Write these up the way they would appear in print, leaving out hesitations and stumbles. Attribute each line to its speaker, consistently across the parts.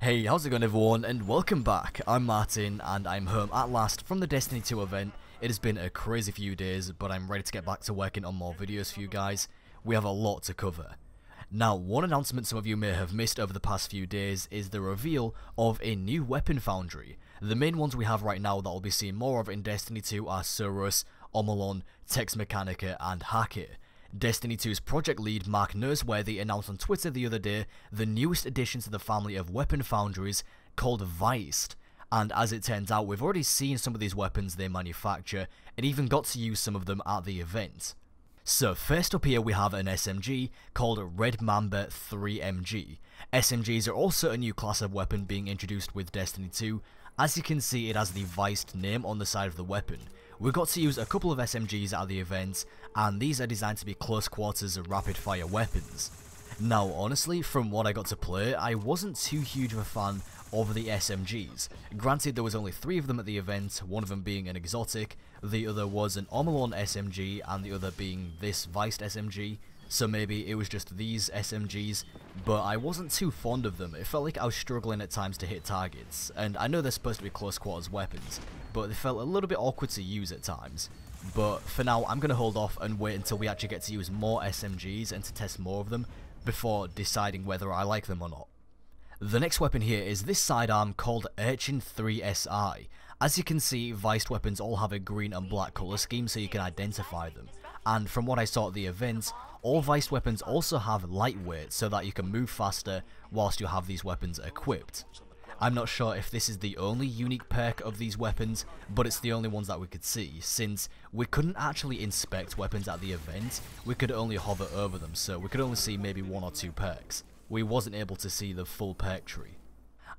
Speaker 1: Hey, how's it going everyone, and welcome back. I'm Martin, and I'm home at last from the Destiny 2 event. It has been a crazy few days, but I'm ready to get back to working on more videos for you guys. We have a lot to cover. Now, one announcement some of you may have missed over the past few days is the reveal of a new Weapon Foundry. The main ones we have right now that we'll be seeing more of in Destiny 2 are Suros, Mörlin, Tex Mechanica, and Hackett. Destiny 2's project lead Mark Noseworthy announced on Twitter the other day the newest addition to the family of weapon foundries called Veist, and as it turns out we've already seen some of these weapons they manufacture and even got to use some of them at the event. So first up here we have an SMG called Red Mamba 3MG. SMGs are also a new class of weapon being introduced with Destiny 2. As you can see, it has the Veist name on the side of the weapon. We got to use a couple of SMGs at the event, and these are designed to be close quarters rapid fire weapons. Now honestly, from what I got to play, I wasn't too huge of a fan of the SMGs. Granted, there was only 3 of them at the event, one of them being an exotic, the other was an Mörlin SMG, and the other being this Veist SMG. So maybe it was just these SMGs, but I wasn't too fond of them. It felt like I was struggling at times to hit targets, and I know they're supposed to be close quarters weapons, but they felt a little bit awkward to use at times. But for now, I'm going to hold off and wait until we actually get to use more SMGs and to test more of them before deciding whether I like them or not. The next weapon here is this sidearm called Urchin 3SI. As you can see, Veist weapons all have a green and black colour scheme so you can identify them. And from what I saw at the event, all Veist weapons also have lightweight so that you can move faster whilst you have these weapons equipped. I'm not sure if this is the only unique perk of these weapons, but it's the only ones that we could see, since we couldn't actually inspect weapons at the event. We could only hover over them, so we could only see maybe 1 or 2 perks. We wasn't able to see the full perk tree.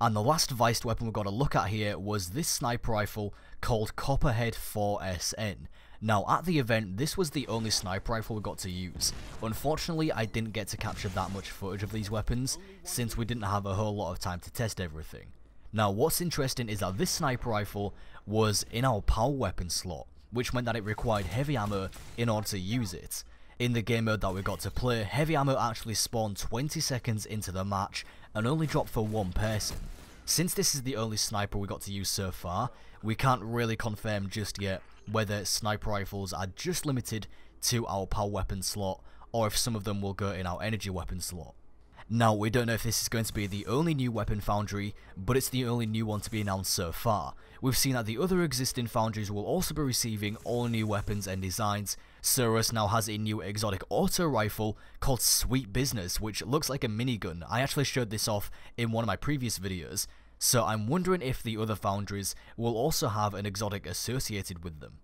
Speaker 1: And the last Veist weapon we got to look at here was this sniper rifle called Copperhead 4SN. Now at the event, this was the only sniper rifle we got to use. Unfortunately, I didn't get to capture that much footage of these weapons, since we didn't have a whole lot of time to test everything. Now what's interesting is that this sniper rifle was in our power weapon slot, which meant that it required heavy ammo in order to use it. In the game mode that we got to play, heavy ammo actually spawned 20 seconds into the match and only dropped for 1 person. Since this is the only sniper we got to use so far, we can't really confirm just yet whether sniper rifles are just limited to our power weapon slot or if some of them will go in our energy weapon slot. Now, we don't know if this is going to be the only new weapon foundry, but it's the only new one to be announced so far. We've seen that the other existing foundries will also be receiving all new weapons and designs. Suros now has a new exotic auto rifle called Sweet Business, which looks like a minigun. I actually showed this off in one of my previous videos, so I'm wondering if the other foundries will also have an exotic associated with them.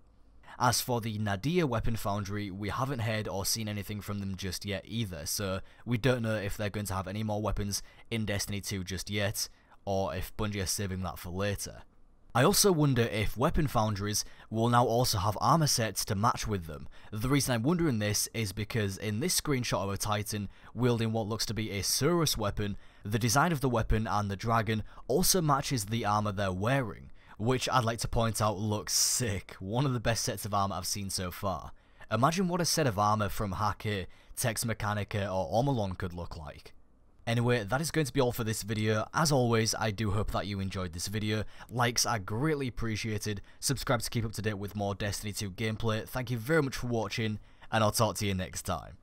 Speaker 1: As for the Nadia Weapon Foundry, we haven't heard or seen anything from them just yet either, so we don't know if they're going to have any more weapons in Destiny 2 just yet, or if Bungie are saving that for later. I also wonder if weapon foundries will now also have armor sets to match with them. The reason I'm wondering this is because in this screenshot of a Titan wielding what looks to be a Suros weapon, the design of the weapon and the dragon also matches the armor they're wearing, which I'd like to point out looks sick. One of the best sets of armor I've seen so far. Imagine what a set of armor from Hackett, Tex Mechanica or Mörlin could look like. Anyway, that is going to be all for this video. As always, I do hope that you enjoyed this video. Likes are greatly appreciated. Subscribe to keep up to date with more Destiny 2 gameplay. Thank you very much for watching, and I'll talk to you next time.